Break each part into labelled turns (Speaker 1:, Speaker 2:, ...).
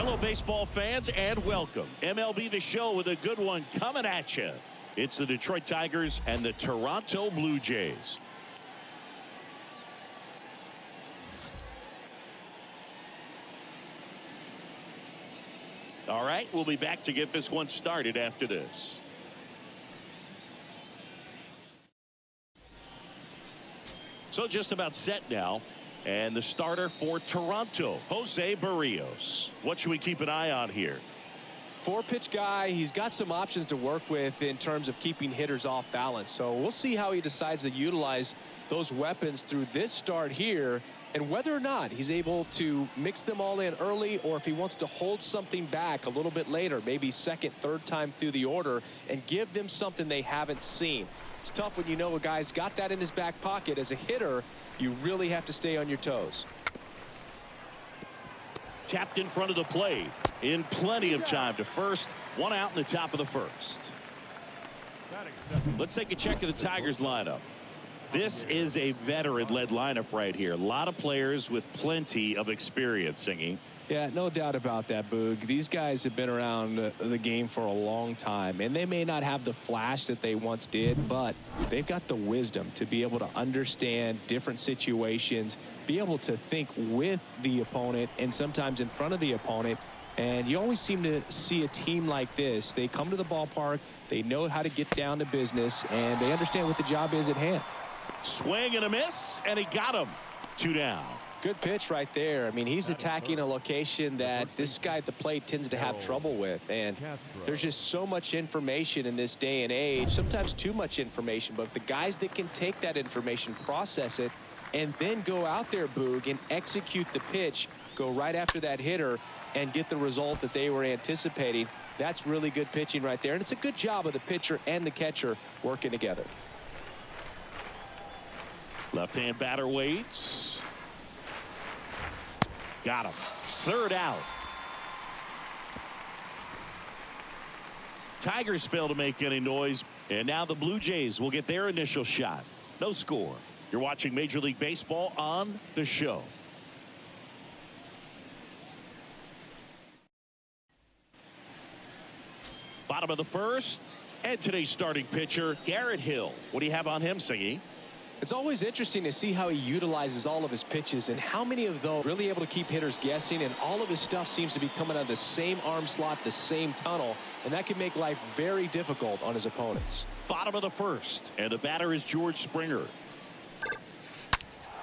Speaker 1: Hello, baseball fans, and welcome. MLB The Show with a good one coming at you. It's the Detroit Tigers and the Toronto Blue Jays. All right, we'll be back to get this one started after this. So just about set now. And the starter for Toronto, Jose Barrios. What should we keep an eye on here?
Speaker 2: Four-pitch guy. He's got some options to work with in terms of keeping hitters off balance. So we'll see how he decides to utilize those weapons through this start here, and whether or not he's able to mix them all in early, or if he wants to hold something back a little bit later, maybe second, third time through the order, and give them something they haven't seen. It's tough when you know a guy's got that in his back pocket. As a hitter, you really have to stay on your toes.
Speaker 1: Tapped in front of the plate in plenty of time to first. One out in the top of the first. Let's take a check of the Tigers lineup. This is a veteran-led lineup right here. A lot of players with plenty of experience, Singy.
Speaker 2: Yeah, no doubt about that, Boog. These guys have been around the game for a long time, and they may not have the flash that they once did, but they've got the wisdom to be able to understand different situations, be able to think with the opponent and sometimes in front of the opponent. And you always seem to see a team like this. They come to the ballpark, they know how to get down to business, and they understand what the job is at hand.
Speaker 1: Swing and a miss, and he got him. 2 down.
Speaker 2: Good pitch right there. I mean, he's attacking a location that this guy at the plate tends to have trouble with. And there's just so much information in this day and age, sometimes too much information. But the guys that can take that information, process it, and then go out there, Boog, and execute the pitch, go right after that hitter, and get the result that they were anticipating, that's really good pitching right there. And it's a good job of the pitcher and the catcher working together.
Speaker 1: Left-hand batter waits. Got him. 3rd out. Tigers fail to make any noise, and now the Blue Jays will get their initial shot. No score. You're watching Major League Baseball on The Show. Bottom of the first, and today's starting pitcher, Garrett Hill. What do you have on him, Singy?
Speaker 2: It's always interesting to see how he utilizes all of his pitches and how many of those really able to keep hitters guessing, and all of his stuff seems to be coming out of the same arm slot, the same tunnel, and that can make life very difficult on his opponents.
Speaker 1: Bottom of the first, and the batter is George Springer.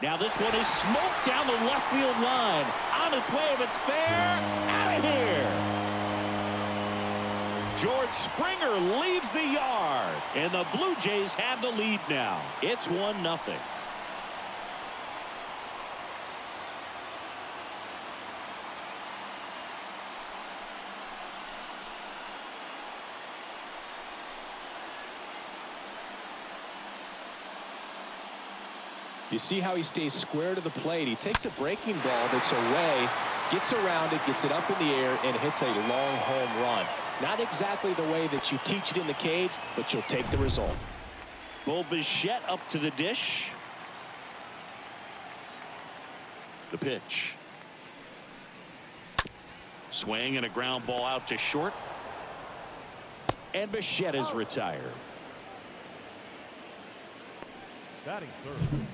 Speaker 1: Now this one is smoked down the left field line. On its way, if it's fair, out of here. George Springer leaves the yard, and the Blue Jays have the lead now. It's 1-0.
Speaker 2: You see how he stays square to the plate. He takes a breaking ball that's away, gets around it, gets it up in the air, and hits a long home run. Not exactly the way that you teach it in the cage, but you'll take the result.
Speaker 1: Bo Bichette up to the dish. The pitch. Swing and a ground ball out to short. And Bichette is retired.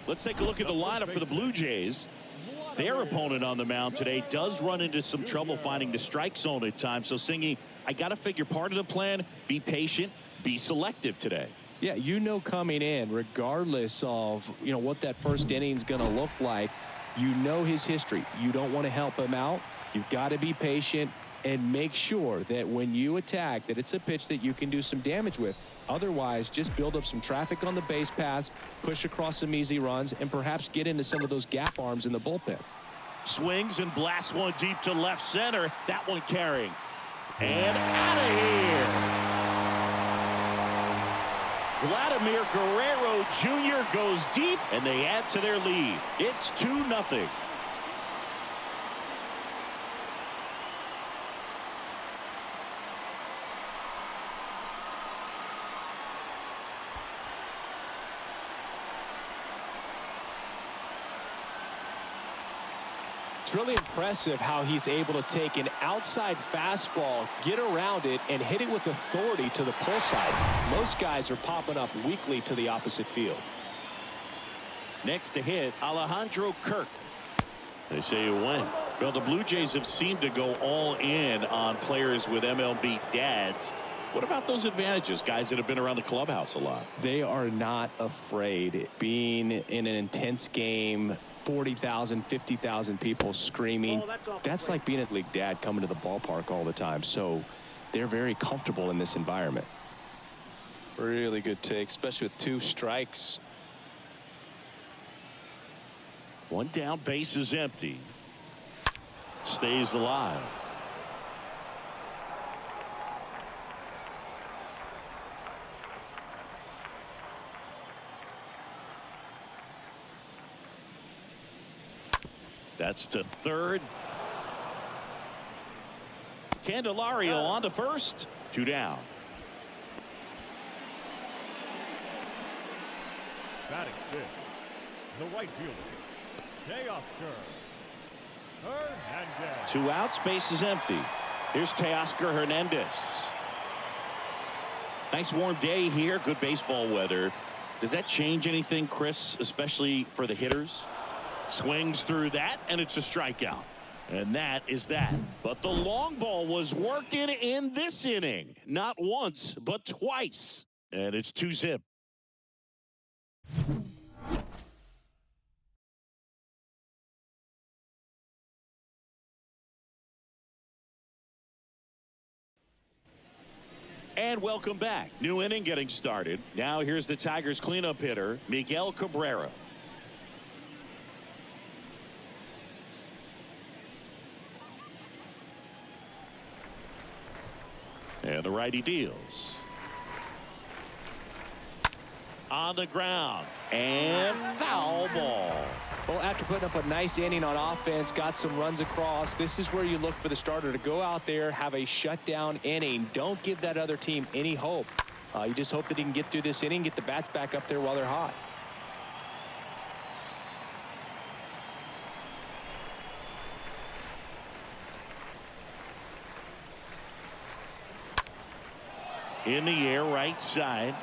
Speaker 1: Let's take a look at the lineup for the Blue Jays. Their opponent on the mound today does run into some trouble finding the strike zone at times. So, Singy, I got to figure part of the plan, be patient, be selective today.
Speaker 2: Yeah, you know coming in, regardless of, what that first inning is going to look like, you know his history. You don't want to help him out. You've got to be patient and make sure that when you attack, that it's a pitch that you can do some damage with. Otherwise, just build up some traffic on the base pass, push across some easy runs, and perhaps get into some of those gap arms in the bullpen.
Speaker 1: Swings and blasts one deep to left center. That one carrying. And out of here. Vladimir Guerrero Jr. goes deep, and they add to their lead. It's 2-0.
Speaker 2: It's really impressive how he's able to take an outside fastball, get around it, and hit it with authority to the pull side. Most guys are popping up weakly to the opposite field.
Speaker 1: Next to hit, Alejandro Kirk. They say you win. Well, the Blue Jays have seemed to go all in on players with MLB dads. What about those advantages, guys that have been around the clubhouse a lot?
Speaker 2: They are not afraid. Being in an intense game, 40,000, 50,000 people screaming. That's like being a league dad coming to the ballpark all the time. So they're very comfortable in this environment. Really good take, especially with 2 strikes.
Speaker 1: One down, base is empty. Stays alive. That's to third. Candelario on to first. 2 down.
Speaker 3: Batting fifth, the right fielder, Teoscar Hernandez.
Speaker 1: 2 outs, base is empty. Here's Teoscar Hernandez. Nice warm day here. Good baseball weather. Does that change anything, Chris, especially for the hitters? Swings through that, and it's a strikeout. And that is that. But the long ball was working in this inning. Not once, but twice. And it's 2-zip. And welcome back. New inning getting started. Now here's the Tigers cleanup hitter, Miguel Cabrera. And the righty deals. On the ground. And foul ball.
Speaker 2: Well, after putting up a nice inning on offense, got some runs across, this is where you look for the starter to go out there, have a shutdown inning. Don't give that other team any hope. You just hope that he can get through this inning, get the bats back up there while they're hot.
Speaker 1: In the air, right side.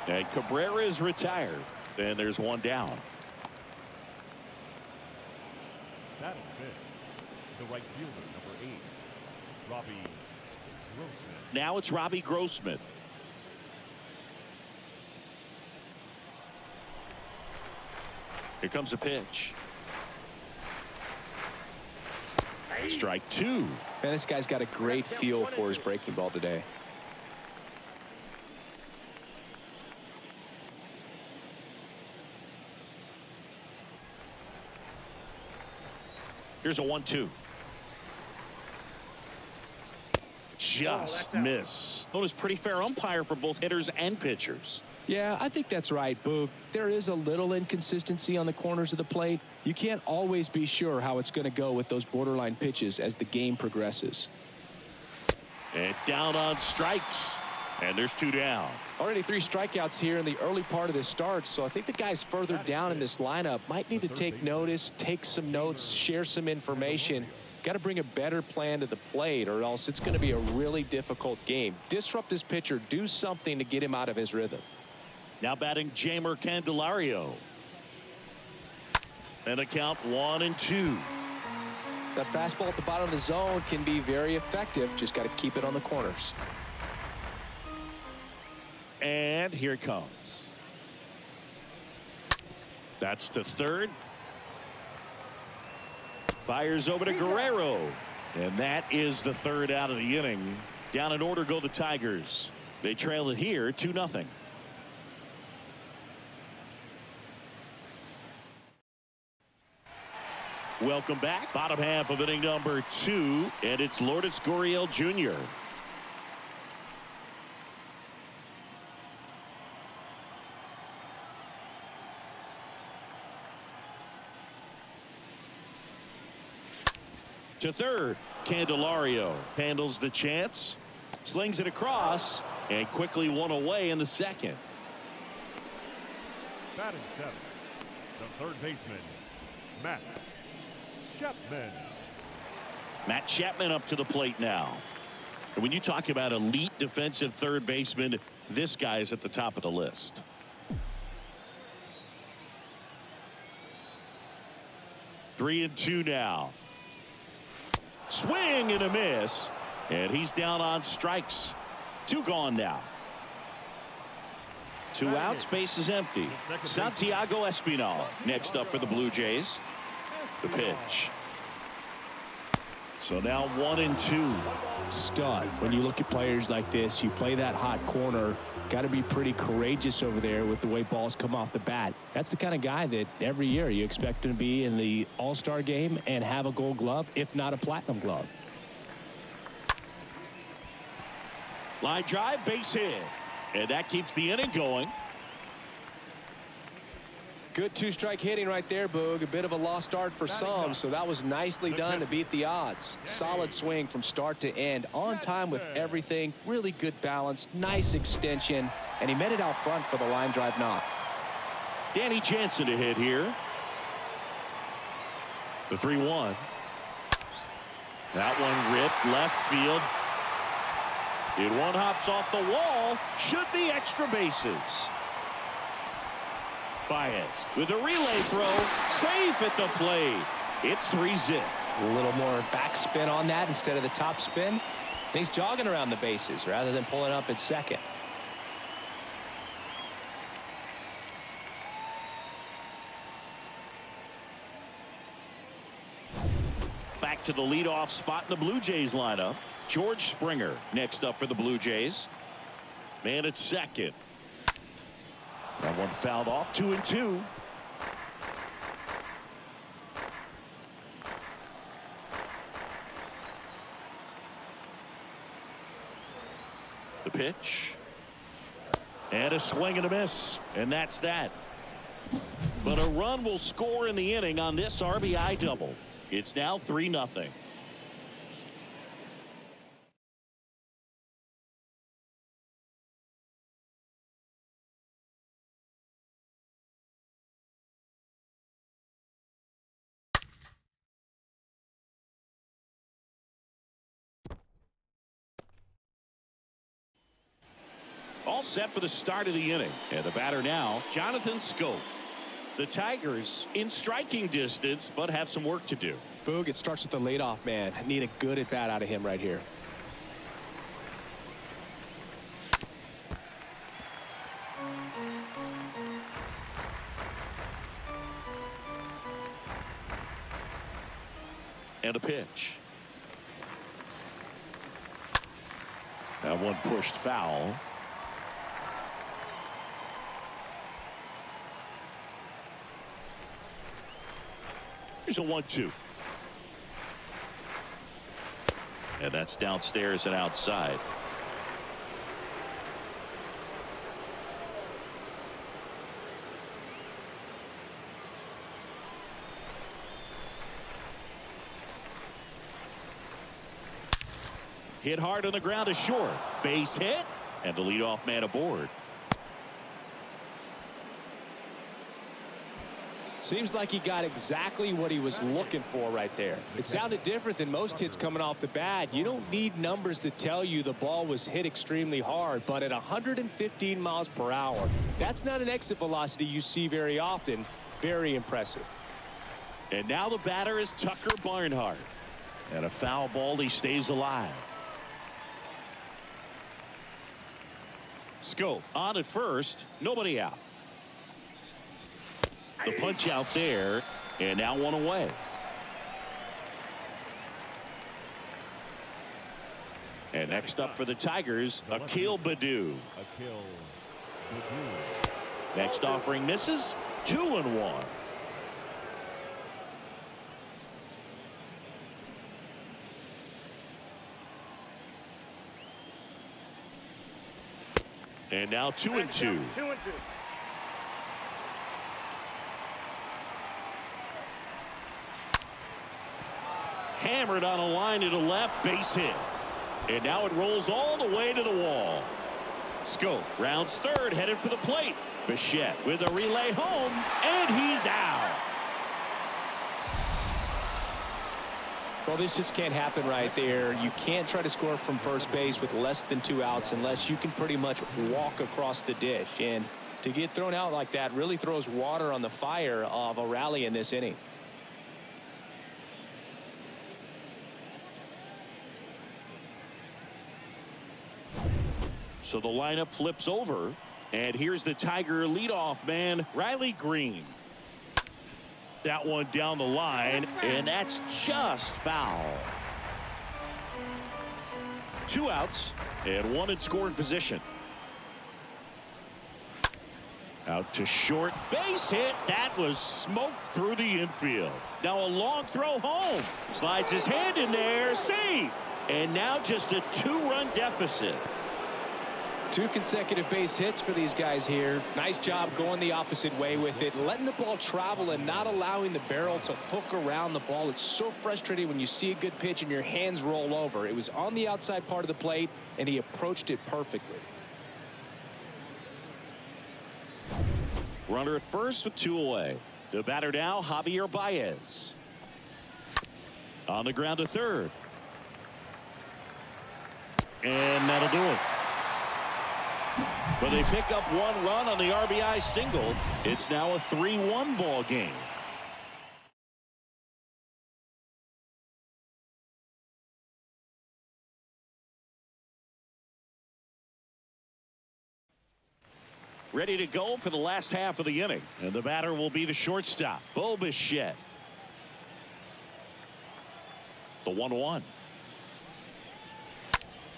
Speaker 1: And Cabrera is retired. And there's 1 down.
Speaker 3: Batting fifth, the right fielder, number 8, Robbie Grossman.
Speaker 1: Now it's Robbie Grossman. Here comes a pitch. Strike 2.
Speaker 2: Man, this guy's got a great feel for his breaking ball today.
Speaker 1: Here's a 1-2. Just missed. Thought it was pretty fair umpire for both hitters and pitchers.
Speaker 2: Yeah, I think that's right, Boog. There is a little inconsistency on the corners of the plate. You can't always be sure how it's going to go with those borderline pitches as the game progresses.
Speaker 1: And down on strikes. And there's 2 down.
Speaker 2: Already 3 strikeouts here in the early part of this start, so I think the guys further down in this lineup might need to take notice, take some notes, share some information. Got to bring a better plan to the plate, or else it's going to be a really difficult game. Disrupt this pitcher, do something to get him out of his rhythm.
Speaker 1: Now batting Jeimer Candelario. And a count 1-2.
Speaker 2: That fastball at the bottom of the zone can be very effective. Just got to keep it on the corners.
Speaker 1: And here it comes. That's to third. Fires over to Guerrero. And that is the 3rd out of the inning. Down in order go the Tigers. They trail it here 2-0. Welcome back. Bottom half of inning number 2. And it's Lourdes Gurriel Jr. To third, Candelario handles the chance, slings it across, and quickly 1 away in the 2nd.
Speaker 3: Batting 7th, the third baseman, Matt Chapman.
Speaker 1: Matt Chapman up to the plate now. And when you talk about elite defensive third baseman, this guy is at the top of the list. Three and two now. Swing and a miss. And he's down on strikes. Two gone now. Two outs, base is empty. Santiago Espinal next up for the Blue Jays. The pitch. So now 1-2.
Speaker 2: Stud. When you look at players like this, you play that hot corner. Got to be pretty courageous over there with the way balls come off the bat. That's the kind of guy that every year you expect him to be in the All-Star game and have a Gold Glove, if not a Platinum Glove.
Speaker 1: Line drive, base hit. And that keeps the inning going.
Speaker 2: Good two-strike hitting right there, Boog. A bit of a lost start for some, so that was nicely done to beat the odds. Solid swing from start to end. On time with everything. Really good balance. Nice extension. And he met it out front for the line drive knock.
Speaker 1: Danny Jansen to hit here. The 3-1. That one ripped left field. It one hops off the wall. Should be extra bases. Baez with a relay throw. Safe at the plate. It's 3-zip.
Speaker 2: A little more backspin on that instead of the top spin. And he's jogging around the bases rather than pulling up at second.
Speaker 1: Back to the leadoff spot in the Blue Jays lineup. George Springer next up for the Blue Jays. Man at second. That one fouled off. 2-2. The pitch. And a swing and a miss. And that's that. But a run will score in the inning on this RBI double. It's now 3-0. All set for the start of the inning. And the batter now, Jonathan Schoop. The Tigers in striking distance, but have some work to do.
Speaker 2: Boog, it starts with the leadoff man. Need a good at bat out of him right here.
Speaker 1: And a pitch. That one pushed foul. Here's a 1-2. And that's downstairs and outside. Hit hard on the ground to short. Base hit. And the leadoff man aboard.
Speaker 2: Seems like he got exactly what he was looking for right there. It sounded different than most hits coming off the bat. You don't need numbers to tell you the ball was hit extremely hard, but at 115 miles per hour, that's not an exit velocity you see very often. Very impressive.
Speaker 1: And now the batter is Tucker Barnhart. And a foul ball, he stays alive. Schoop on at first, nobody out. The punch out there, and now one away. And next up for the Tigers, Akil Baddoo. Next offering misses. 2-1. And now 2-2. Hammered on a line to the left, base hit. And now it rolls all the way to the wall. Schoop rounds third, headed for the plate. Bichette with a relay home, and he's out.
Speaker 2: Well, this just can't happen right there. You can't try to score from first base with less than 2 outs unless you can pretty much walk across the ditch. And to get thrown out like that really throws water on the fire of a rally in this inning.
Speaker 1: So the lineup flips over, and here's the Tiger leadoff man, Riley Green. That one down the line, and that's just foul. 2 outs and 1 in scoring position. Out to short, base hit. That was smoked through the infield. Now a long throw home. Slides his hand in there, save. And now just a 2-run deficit.
Speaker 2: 2 consecutive base hits for these guys here. Nice job going the opposite way with it, letting the ball travel and not allowing the barrel to hook around the ball. It's so frustrating when you see a good pitch and your hands roll over. It was on the outside part of the plate, and he approached it perfectly.
Speaker 1: Runner at first with 2 away. The batter now, Javier Baez. On the ground to third. And that'll do it. But they pick up 1 run on the RBI single. It's now a 3-1 ball game. Ready to go for the last half of the inning. And the batter will be the shortstop, Bo Bichette. The 1-1.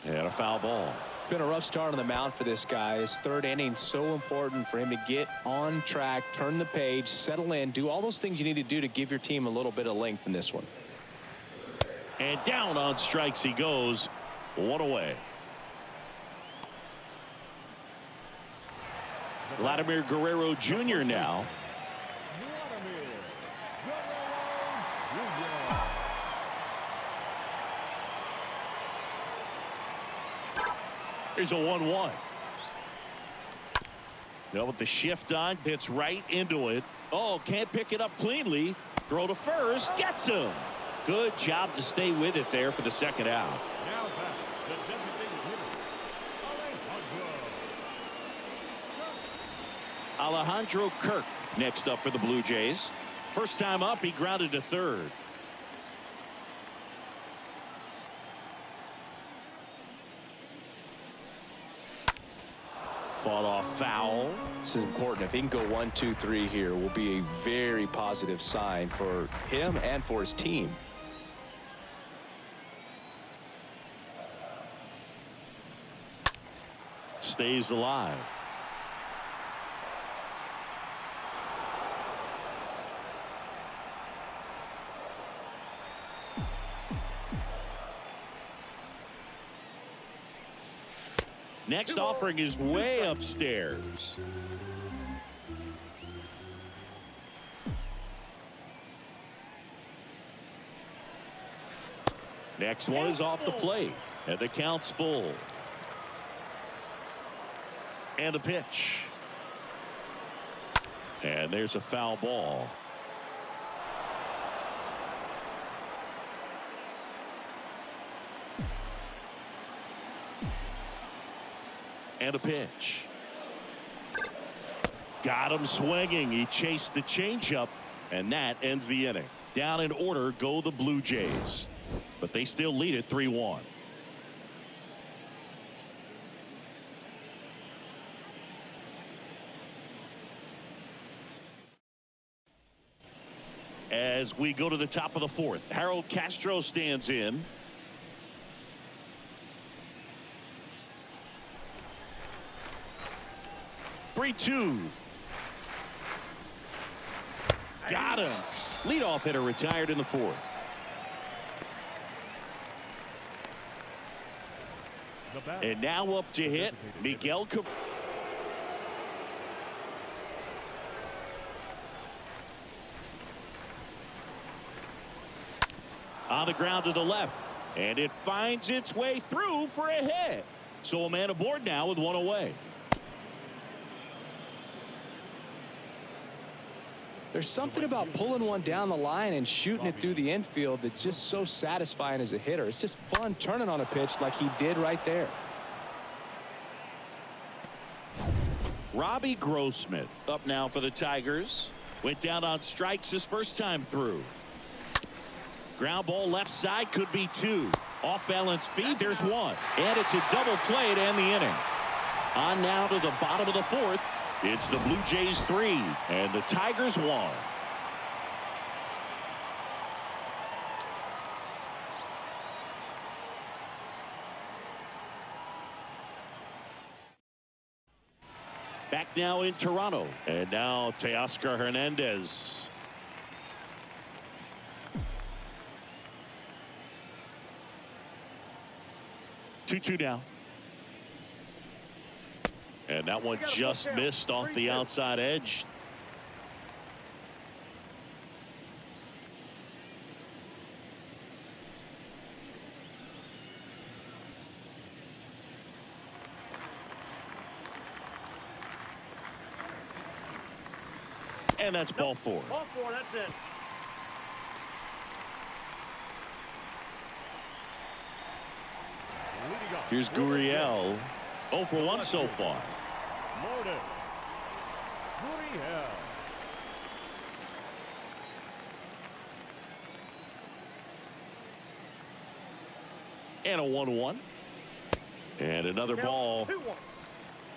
Speaker 1: And a foul ball.
Speaker 2: Been a rough start on the mound for this guy. His 3rd inning, so important for him to get on track, turn the page, settle in, do all those things you need to do to give your team a little bit of length in this one.
Speaker 1: And down on strikes he goes. 1 away. Vladimir Guerrero Jr. now. Here's a 1-1. Now with the shift on, hits right into it. Oh, can't pick it up cleanly. Throw to first, gets him. Good job to stay with it there for the 2nd out.
Speaker 3: Now back, the designated hitter,
Speaker 1: Alejandro Kirk next up for the Blue Jays. First time up, he grounded to third. Fought off foul.
Speaker 2: This is important. If he can go 1, 2, 3 here, will be a very positive sign for him and for his team.
Speaker 1: Stays alive. Next offering is way upstairs. Next one is off the plate, and the count's full. And a pitch. And there's a foul ball. And a pitch. Got him swinging. He chased the changeup, and that ends the inning. Down in order go the Blue Jays, but they still lead it 3-1. As we go to the top of the 4th, Harold Castro stands in. Three-two. Got him. Leadoff hitter retired in the 4th. And now up to hit Miguel Cabrera. On the ground to the left, and it finds its way through for a hit. So a man aboard now with 1 away.
Speaker 2: There's something about pulling one down the line and shooting it through the infield that's just so satisfying as a hitter. It's just fun turning on a pitch like he did right there.
Speaker 1: Robbie Grossman up now for the Tigers. Went down on strikes his first time through. Ground ball left side, could be two. Off balance feed, there's one. And it's a double play to end the inning. On now to the bottom of the fourth. It's the Blue Jays 3 and the Tigers 1. Back now in Toronto. And now Teoscar Hernandez. Two now. And that one just missed off the outside edge. And that's ball four.
Speaker 3: Ball four, that's it.
Speaker 1: Here's Gurriel. 0 for 1 so far.
Speaker 3: Lourdes. Gurriel.
Speaker 1: And a 1-1. And another ball.
Speaker 3: 2-1.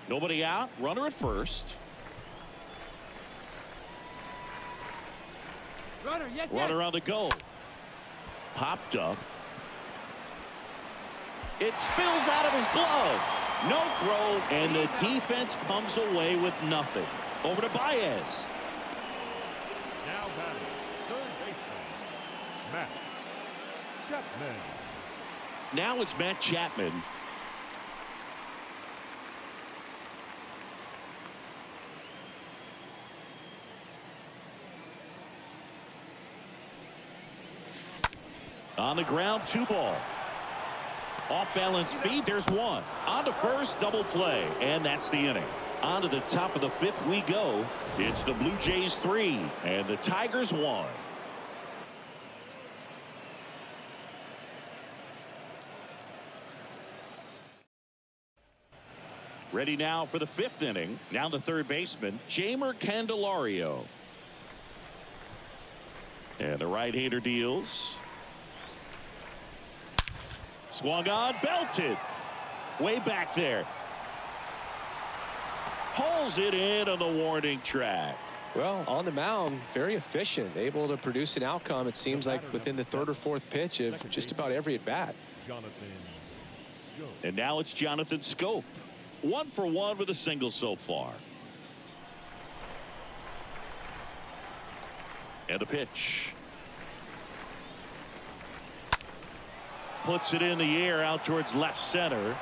Speaker 1: Nobody out. Runner at first. Runner on the go. Popped up. It spills out of his glove. No throw, and the defense comes away with nothing. Over to Baez.
Speaker 3: Now batting, third baseman, Matt Chapman.
Speaker 1: Now it's Matt Chapman. On the ground, 2 ball. Off balance feed, there's one. On to first, double play, and that's the inning. On to the top of the 5th we go. It's the Blue Jays 3 and the Tigers 1. Ready now for the 5th inning. Now the third baseman, Jeimer Candelario. And the right-hander deals. Swung on, belted. Way back there. Pulls it in on the warning track.
Speaker 2: Well, on the mound, very efficient, able to produce an outcome, it seems like, within the 3rd or 4th pitch of just about every at-bat.
Speaker 1: And now it's Jonathan Scope. 1 for 1 with a single so far. And a pitch. Puts it in the air out towards left center.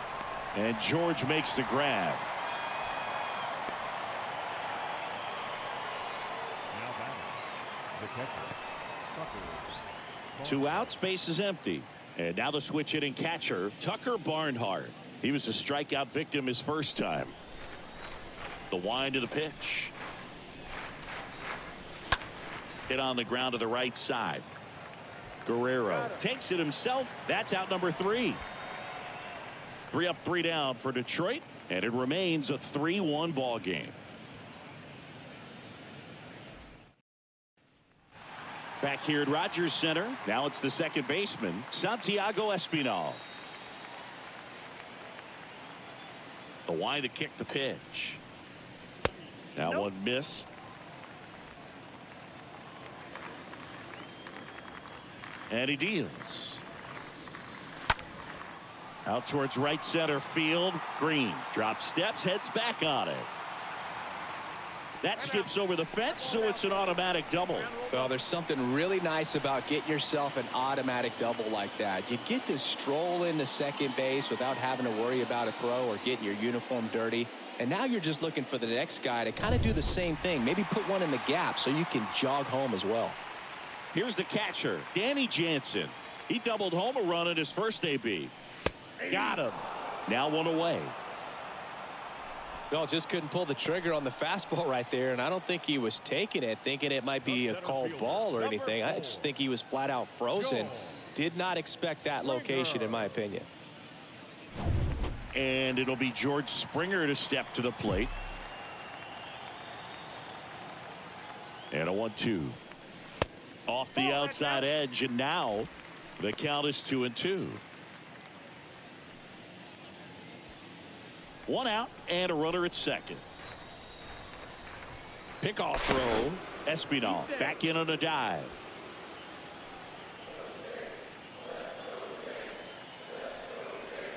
Speaker 1: And George makes the grab.
Speaker 3: Now batting, the catcher, Tucker.
Speaker 1: 2 outs, base is empty. And now the switch hitting catcher, Tucker Barnhart. He was a strikeout victim his first time. The wind of the pitch. Hit on the ground to the right side. Guerrero takes it himself. That's out number 3. 3 up, 3 down for Detroit, and it remains a 3-1 ball game. Back here at Rogers Center, now it's the second baseman, Santiago Espinal. The wind to kick the pitch. That one missed. And he deals. Out towards right center field. Green drops steps, heads back on it. That skips over the fence, so it's an automatic double.
Speaker 2: Well, there's something really nice about getting yourself an automatic double like that. You get to stroll into second base without having to worry about a throw or getting your uniform dirty. And now you're just looking for the next guy to kind of do the same thing. Maybe put one in the gap so you can jog home as well.
Speaker 1: Here's the catcher, Danny Jansen. He doubled home a run in his first AB. Got him. Now one away.
Speaker 2: No, just couldn't pull the trigger on the fastball right there, and I don't think he was taking it, thinking it might be a called ball or anything. I just think he was flat out frozen. Did not expect that location, in my opinion.
Speaker 1: And it'll be George Springer to step to the plate. And a 1-2. Off the outside edge, and now the count is 2-2. 1 out and a runner at second. Pickoff throw. Espinal back in on a dive.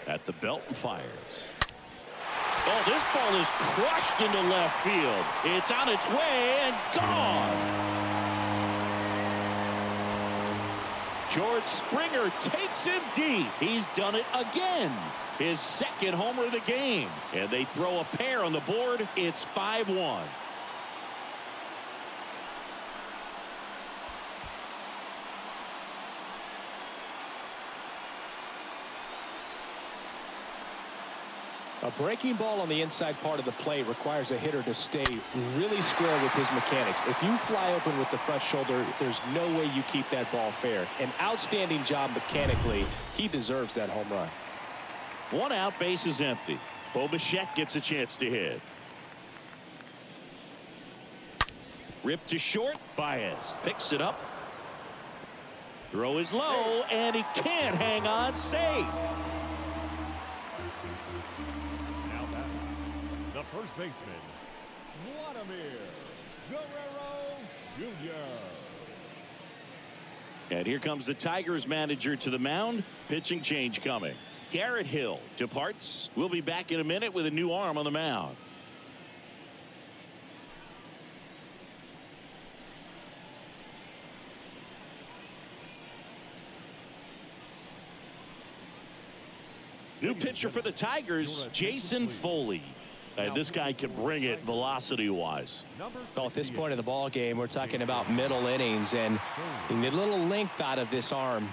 Speaker 1: At the belt and fires. Oh, this ball is crushed into left field. It's on its way and gone. George Springer takes him deep. He's done it again. His second homer of the game. And they throw a pair on the board. It's 5-1.
Speaker 2: A breaking ball on the inside part of the plate requires a hitter to stay really square with his mechanics. If you fly open with the front shoulder, there's no way you keep that ball fair. An outstanding job mechanically. He deserves that home run.
Speaker 1: 1 out, base is empty. Bo Bichette gets a chance to hit. Ripped to short. Baez picks it up. Throw is low, and he can't hang on. Safe.
Speaker 3: First baseman, Vladimir Guerrero Jr.
Speaker 1: And here comes the Tigers manager to the mound. Pitching change coming. Garrett Hill departs. We'll be back in a minute with a new arm on the mound. New pitcher for the Tigers, Jason Foley. And this guy can bring it velocity-wise.
Speaker 2: Well, at this point of the ball game, we're talking about middle innings, and a little length out of this arm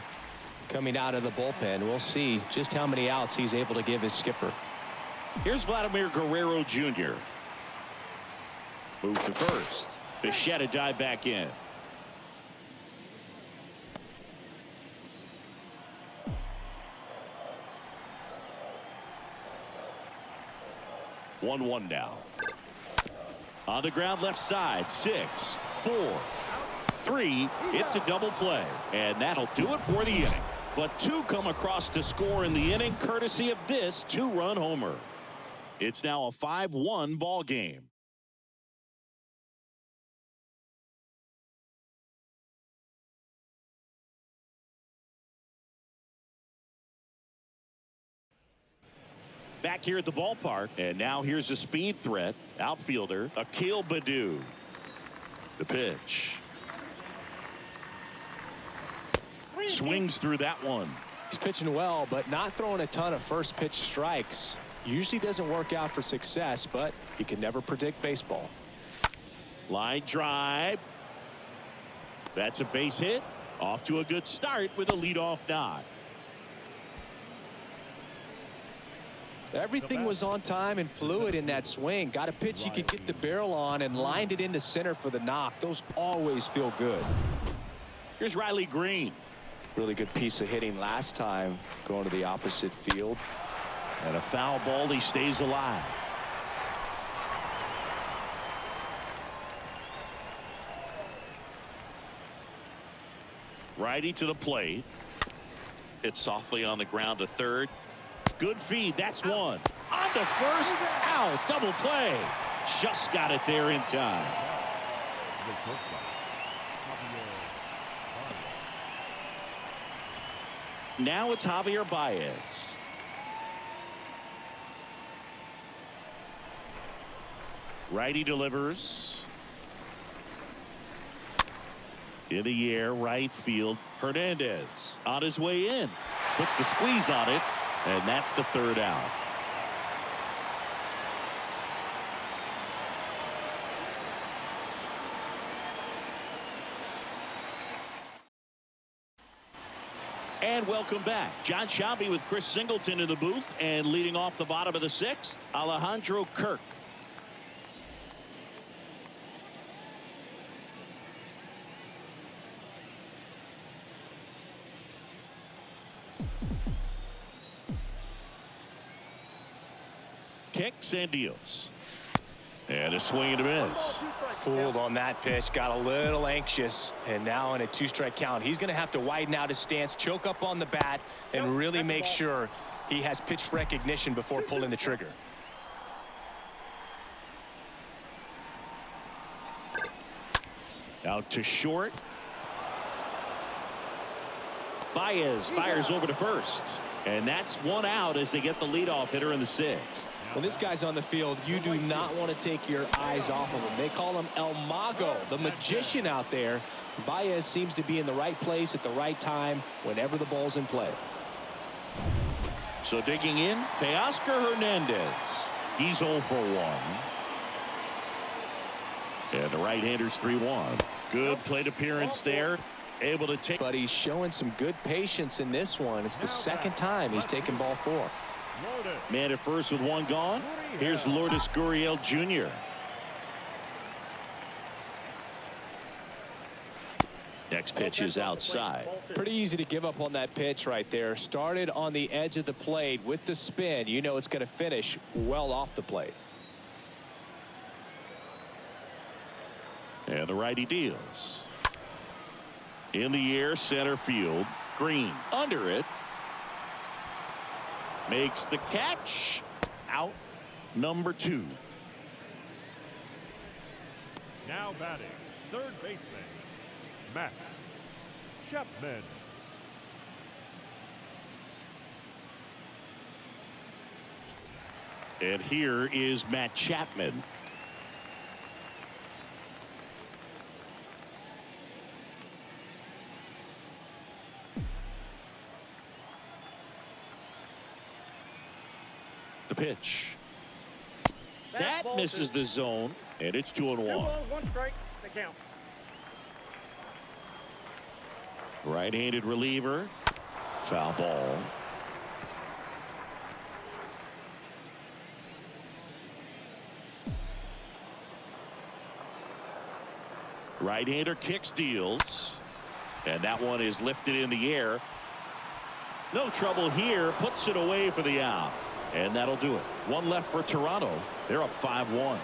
Speaker 2: coming out of the bullpen. We'll see just how many outs he's able to give his skipper.
Speaker 1: Here's Vladimir Guerrero Jr. Move to first. Bichette dive back in. One now. On the ground left side. 6, 4, 3. It's a double play. And that'll do it for the inning. But 2 come across to score in the inning courtesy of this 2-run homer. It's now a 5-1 ball game. Back here at the ballpark, and now here's a speed threat. Outfielder Akil Baddoo. The pitch. Swings through that one.
Speaker 2: He's pitching well, but not throwing a ton of first pitch strikes. Usually doesn't work out for success, but you can never predict baseball.
Speaker 1: Line drive. That's a base hit. Off to a good start with a leadoff nod.
Speaker 2: Everything was on time and fluid in that swing. Got a pitch he could get the barrel on and lined it into center for the knock. Those always feel good.
Speaker 1: Here's Riley Green.
Speaker 2: Really good piece of hitting last time, going to the opposite field.
Speaker 1: And a foul ball. He stays alive. Righty to the plate. Hit softly on the ground to third. Good feed. That's one. On to first. Out. Double play. Just got it there in time. Now it's Javier Baez. Righty delivers. In the air, right field. Hernandez on his way in. Puts the squeeze on it. And that's the third out. And welcome back. John Shelby with Chris Singleton in the booth, and leading off the bottom of the 6th, Alejandro Kirk. kicks and deals. And a swing and a miss.
Speaker 2: Fooled on that pitch, got a little anxious, and now in a 2-strike count, he's going to have to widen out his stance, choke up on the bat, and really make sure he has pitch recognition before pulling the trigger.
Speaker 1: Out to short. Baez fires over to first. And that's one out as they get the leadoff hitter in the 6th.
Speaker 2: When this guy's on the field, you do not want to take your eyes off of him. They call him El Mago, the magician out there. Baez seems to be in the right place at the right time whenever the ball's in play.
Speaker 1: So digging in, Teoscar Hernandez. He's 0 for 1. And the right-hander's 3-1. Good plate appearance there. Able to take.
Speaker 2: But he's showing some good patience in this one. It's the second time he's taken ball 4.
Speaker 1: Man at first with 1 gone. Here's Lourdes Gurriel Jr. Next pitch is outside.
Speaker 2: Pretty easy to give up on that pitch right there. Started on the edge of the plate with the spin. You know it's going to finish well off the plate.
Speaker 1: And the righty deals. In the air, center field. Green under it. Makes the catch. Out number 2.
Speaker 3: Now batting, third baseman, Matt Chapman.
Speaker 1: And here is Matt Chapman. The pitch. That misses the zone, and it's 2-1.
Speaker 4: 2 balls, 1 strike. The count.
Speaker 1: Right-handed reliever. Foul ball. Right-hander kicks, deals. And that one is lifted in the air. No trouble here. Puts it away for the out. And that'll do it. 1 left for Toronto. They're up 5-1.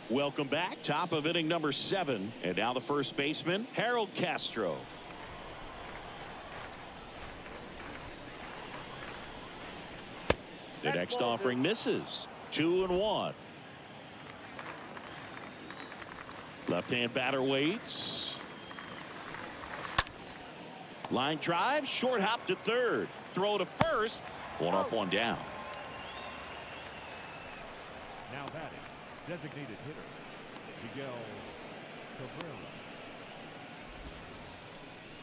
Speaker 1: Welcome back. Top of inning number 7. And now the first baseman, Harold Castro. The next offering misses. 2-1. Left-hand batter waits. Line drive, short hop to third. Throw to first. 1 up, 1 down.
Speaker 3: Now batting, designated hitter, Miguel Cabrera.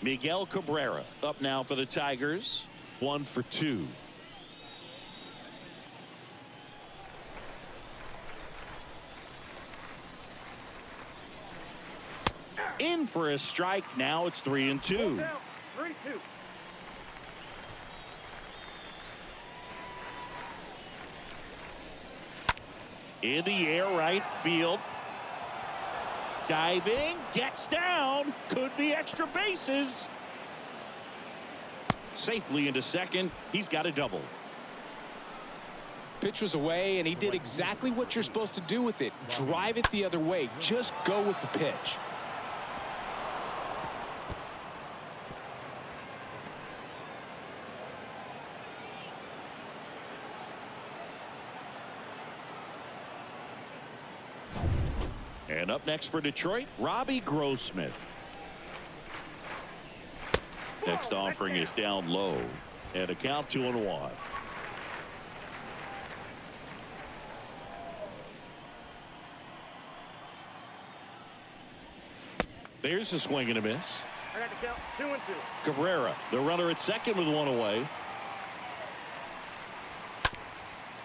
Speaker 1: Miguel Cabrera up now for the Tigers. 1 for 2. In for a strike. Now it's 3-2.
Speaker 4: 3-2.
Speaker 1: In the air, right field. Diving, gets down. Could be extra bases. Safely into second. He's got a double.
Speaker 2: Pitch was away, and he did exactly what you're supposed to do with it. Drive it the other way. Just go with the pitch.
Speaker 1: And up next for Detroit, Robbie Grossman. Next offering is down low. And a count 2-1. There's a swing and a miss.
Speaker 4: I got the count. 2-2.
Speaker 1: Cabrera, the runner at second with 1 away.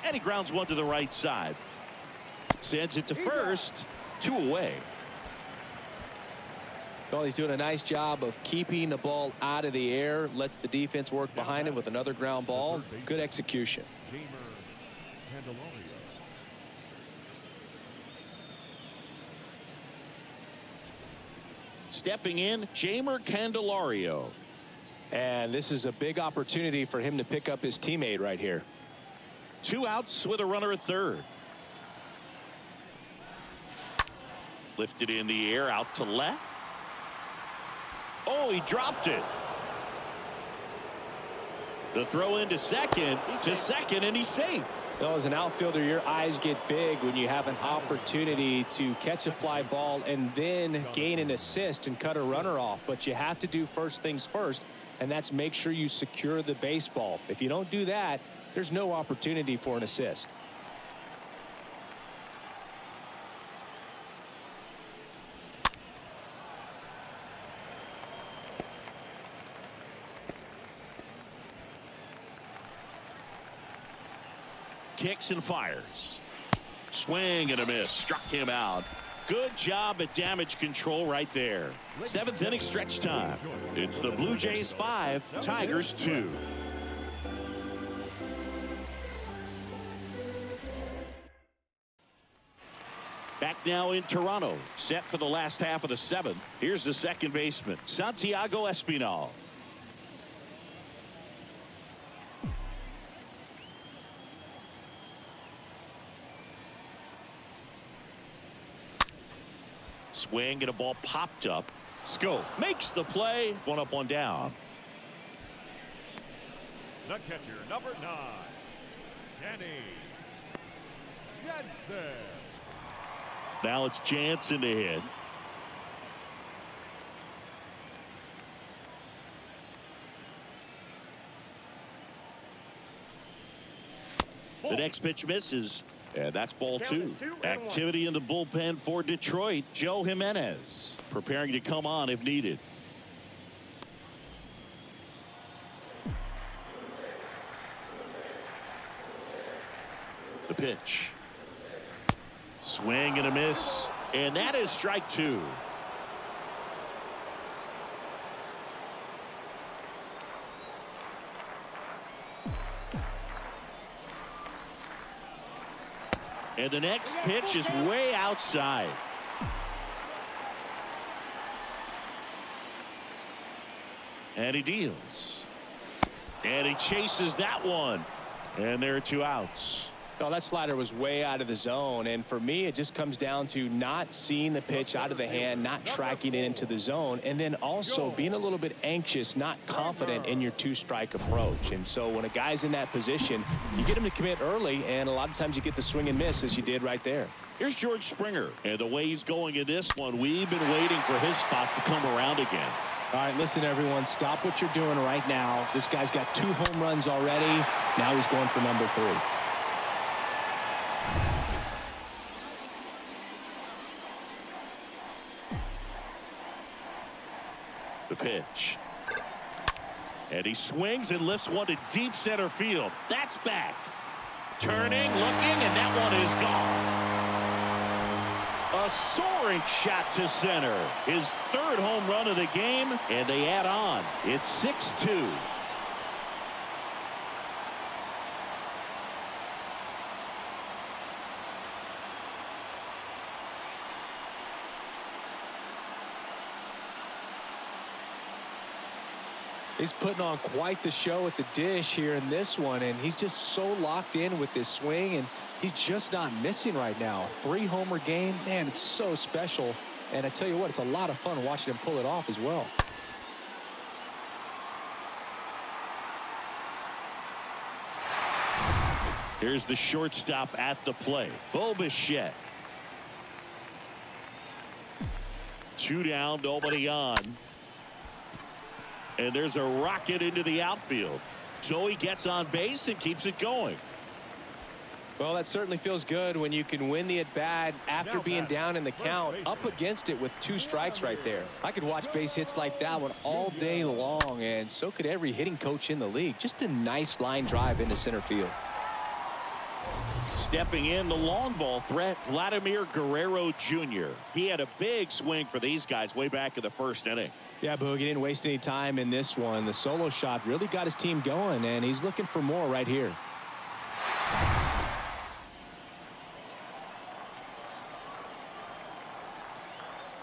Speaker 1: And he grounds 1 to the right side. Sends it to first. 2 away.
Speaker 2: Well, he's doing a nice job of keeping the ball out of the air. Lets the defense work behind him with another ground ball. Good execution.
Speaker 3: Jamer Candelario.
Speaker 1: Stepping in, Jamer Candelario.
Speaker 2: And this is a big opportunity for him to pick up his teammate right here.
Speaker 1: 2 outs with a runner at third. Lifted in the air out to left. Oh, he dropped it. The throw into second, and he's safe.
Speaker 2: Well, as an outfielder, your eyes get big when you have an opportunity to catch a fly ball and then gain an assist and cut a runner off. But you have to do first things first, and that's make sure you secure the baseball. If you don't do that, there's no opportunity for an assist.
Speaker 1: Kicks and fires. Swing and a miss. Struck him out. Good job at damage control right there. 7th inning stretch time. It's the Blue Jays 5, Tigers 2. Back now in Toronto. Set for the last half of the 7th. Here's the second baseman, Santiago Espinal. Swing and a ball popped up. Scope makes the play. 1 up, 1 down.
Speaker 3: The catcher, number 9, Danny Jansen.
Speaker 1: Now it's Jansen to hit. The next pitch misses. And that's ball 2. Activity in the bullpen for Detroit. Joe Jimenez preparing to come on if needed. The pitch. Swing and a miss. And that is strike 2. And the next pitch is way outside. And he deals. And he chases that one. And there are 2 outs.
Speaker 2: Well, that slider was way out of the zone, and for me it just comes down to not seeing the pitch out of the hand, not tracking it into the zone, and then also being a little bit anxious, not confident in your 2-strike approach. And so when a guy's in that position, you get him to commit early, and a lot of times you get the swing and miss as you did right there.
Speaker 1: Here's George Springer, and the way he's going in this one, we've been waiting for his spot to come around again.
Speaker 2: All right, listen, everyone, stop what you're doing right now. This guy's got 2 home runs already. Now he's going for number 3.
Speaker 1: The pitch. And he swings and lifts one to deep center field. That's back. Turning, looking, and that one is gone. A soaring shot to center. His 3rd home run of the game, and they add on. It's 6-2.
Speaker 2: He's putting on quite the show at the dish here in this one, and he's just so locked in with this swing, and he's just not missing right now. 3-homer game, man, it's so special. And I tell you what, it's a lot of fun watching him pull it off as well.
Speaker 1: Here's the shortstop at the plate, Bo Bichette. 2 down, nobody on. And there's a rocket into the outfield. So he gets on base and keeps it going.
Speaker 2: Well, that certainly feels good when you can win the at-bat after being down in the count, up against it with 2 strikes right there. I could watch base hits like that one all day long, and so could every hitting coach in the league. Just a nice line drive into center field.
Speaker 1: Stepping in, the long ball threat, Vladimir Guerrero Jr. He had a big swing for these guys way back in the 1st inning.
Speaker 2: Yeah, Boog, he didn't waste any time in this one. The solo shot really got his team going, and he's looking for more right here.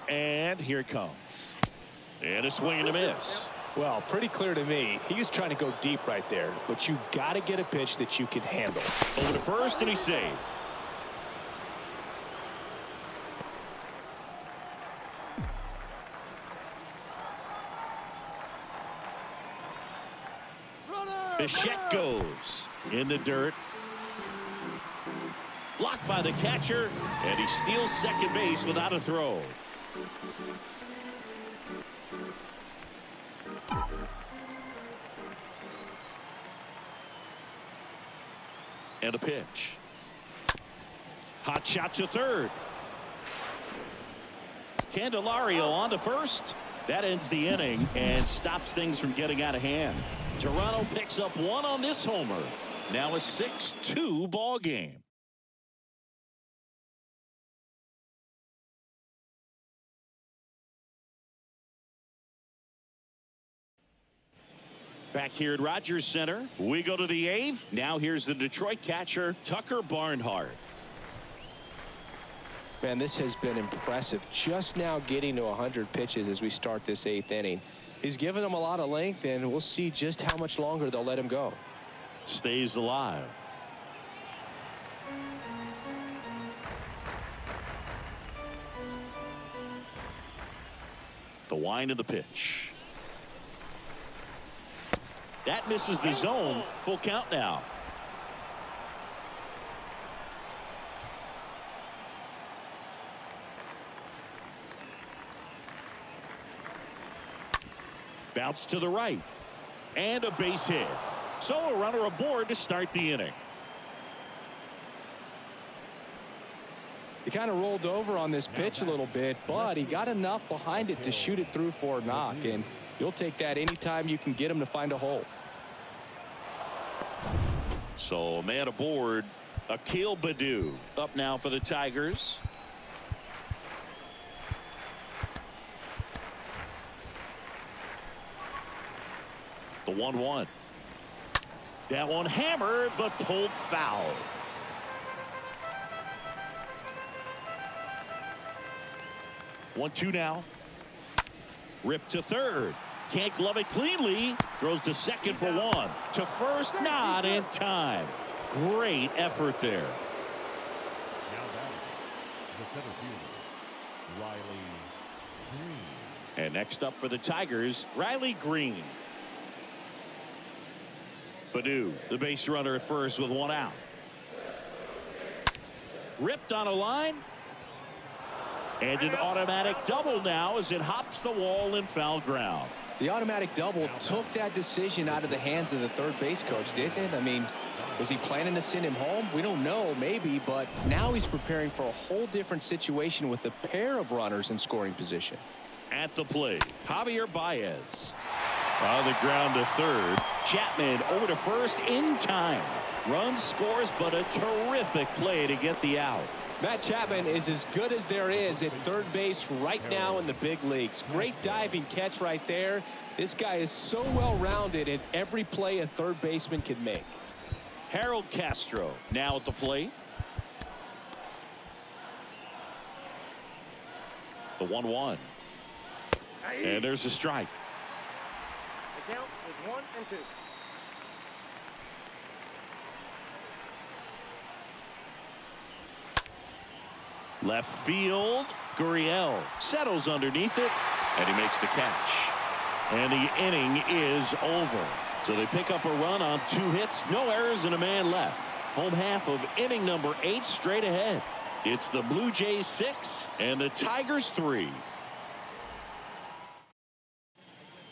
Speaker 1: And here it comes. And a swing and a miss.
Speaker 2: Well, pretty clear to me. He was trying to go deep right there, but you got to get a pitch that you can handle.
Speaker 1: Over to first, and he's saved. Bichette goes in the dirt. Blocked by the catcher, and he steals second base without a throw. And a pitch. Hot shot to third. Candelario on to first. That ends the inning and stops things from getting out of hand. Toronto picks up one on this homer. Now a 6-2 ball game. Back here at Rogers Center, we go to the eighth. Now here's the Detroit catcher, Tucker Barnhart.
Speaker 2: Man, this has been impressive. Just now getting to 100 pitches as we start this eighth inning. He's given them a lot of length, and we'll see just how much longer they'll let him go.
Speaker 1: Stays alive. The wind of the pitch. That misses the zone. Full count now. Bounce to the right. And a base hit. So a runner aboard to start the inning.
Speaker 2: He kind of rolled over on this pitch a little bit, but he got enough behind it to shoot it through for a knock. And you'll take that anytime you can get him to find a hole.
Speaker 1: So a man aboard, Akil Baddoo, up now for the Tigers. The 1-1. That one hammered, but pulled foul. One, two now. Ripped to third. Can't glove it cleanly. Throws to second for one. To first, not in time. Great effort there.
Speaker 3: Now batting, the center fielder, Riley Green.
Speaker 1: And next up for the Tigers, Riley Green. Baddoo, the base runner at first with one out. Ripped on a line. And an automatic double now as it hops the wall in foul ground.
Speaker 2: The automatic double took that decision out of the hands of the third base coach, didn't it? I mean, was he planning to send him home? We don't know, maybe, but now he's preparing for a whole different situation with a pair of runners in scoring position.
Speaker 1: At the plate, Javier Baez. On the ground to third. Chapman over to first in time. Run scores, but a terrific play to get the out.
Speaker 2: Matt Chapman is as good as there is at third base right now in the big leagues. Great diving catch right there. This guy is so well-rounded in every play a third baseman can make.
Speaker 1: Harold Castro now at the plate. The 1-1. And there's a strike.
Speaker 4: The count is 1 and 2.
Speaker 1: Left field, Gurriel settles underneath it, and he makes the catch. And the inning is over. So they pick up a run on 2 hits, no errors, and a man left. Home half of inning number 8 straight ahead. It's the Blue Jays 6 and the Tigers 3.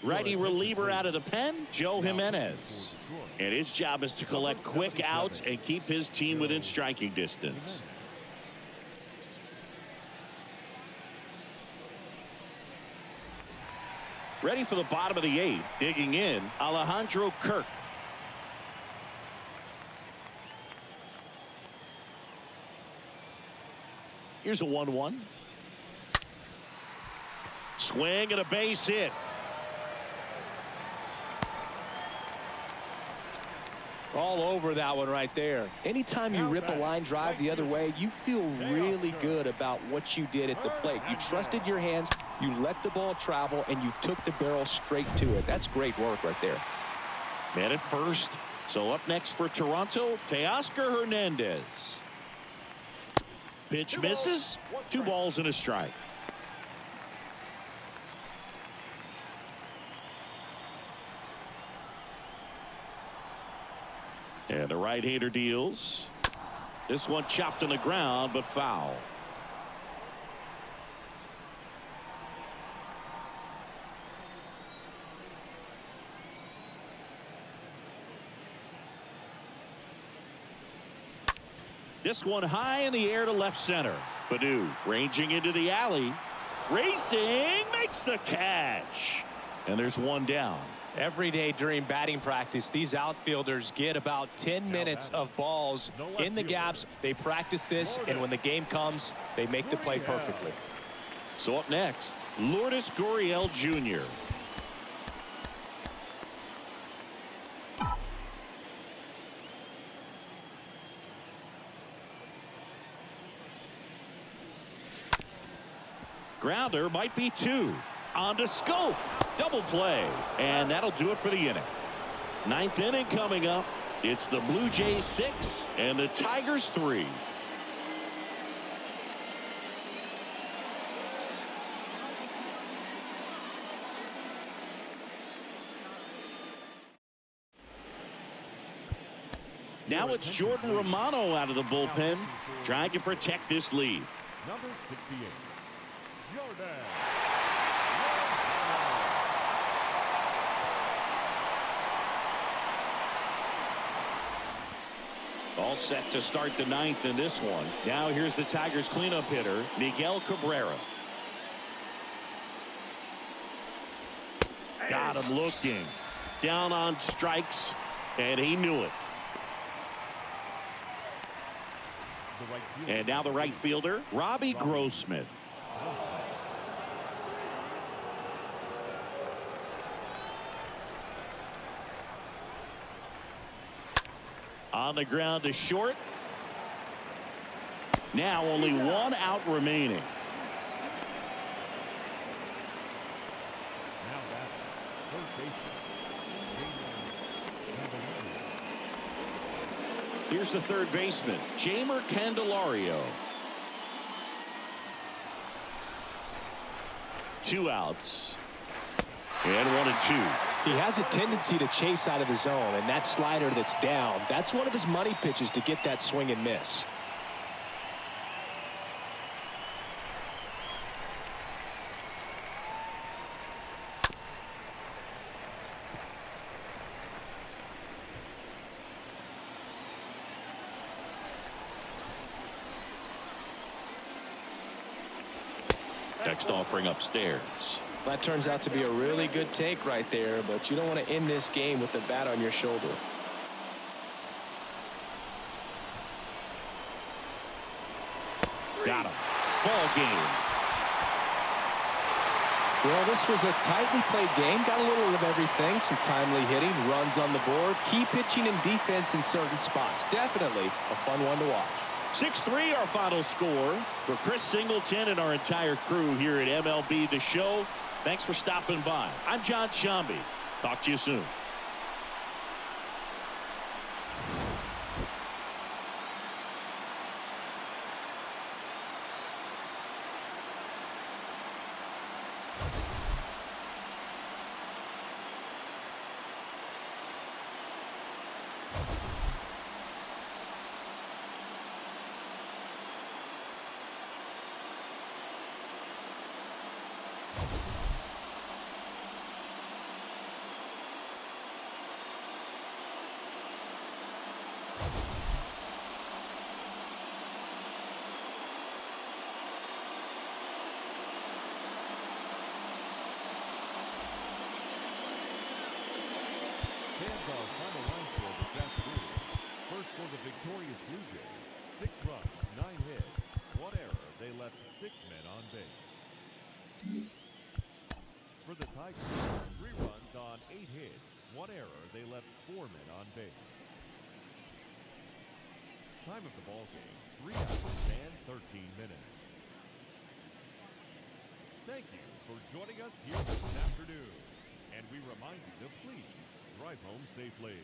Speaker 1: Righty reliever out of the pen, Joe Jimenez. And his job is to collect quick outs and keep his team within striking distance. Ready for the bottom of the 8th. Digging in, Alejandro Kirk. Here's a 1-1. Swing and a base hit.
Speaker 2: All over that one right there. Anytime you rip a line drive the other way, you feel really good about what you did at the plate. You trusted your hands. You let the ball travel, and you took the barrel straight to it. That's great work right there.
Speaker 1: Man at first. So up next for Toronto, Teoscar Hernandez. Pitch misses. 2 balls and a strike. And the right-hander deals. This one chopped on the ground, but foul. This one high in the air to left center. Baddoo ranging into the alley. Racing, makes the catch. And there's one down.
Speaker 2: Every day during batting practice, these outfielders get about 10 minutes of balls in the gaps. They practice this, and when the game comes, they make the play perfectly.
Speaker 1: So up next, Lourdes Gurriel Jr. Grounder might be 2. On to Scope. Double play. And that'll do it for the inning. 9th inning coming up. It's the Blue Jays 6 and the Tigers 3. Now it's Jordan Romano out of the bullpen, trying to protect this lead.
Speaker 3: Number 68, Jordan.
Speaker 1: All set to start the 9th in this one. Now here's the Tigers cleanup hitter, Miguel Cabrera. Got him looking. Down on strikes, and he knew it. And now the right fielder, Robbie Grossman. On the ground to short. Now only 1 out remaining.
Speaker 3: Now that's third baseman.
Speaker 1: Here's the third baseman, Jeimer Candelario. 2 outs. And 1 and 2.
Speaker 2: He has a tendency to chase out of the zone, and that slider that's down, that's one of his money pitches to get that swing and miss.
Speaker 1: Next offering upstairs.
Speaker 2: That turns out to be a really good take right there, but you don't want to end this game with the bat on your shoulder.
Speaker 1: Got him. Ball game.
Speaker 2: Well, this was a tightly played game. Got a little of everything. Some timely hitting, runs on the board, key pitching and defense in certain spots. Definitely a fun one to watch.
Speaker 1: 6-3 our final score. For Chris Singleton and our entire crew here at MLB The Show, thanks for stopping by. I'm John Shambi. Talk to you soon.
Speaker 3: Fans our final line score this afternoon. First for the victorious Blue Jays, 6 runs, 9 hits, 1 error. They left 6 men on base. For the Tigers, 3 runs on 8 hits, 1 error. They left 4 men on base. Time of the ball game, 3 hours and 13 minutes. Thank you for joining us here this afternoon. And we remind you to please drive home safely.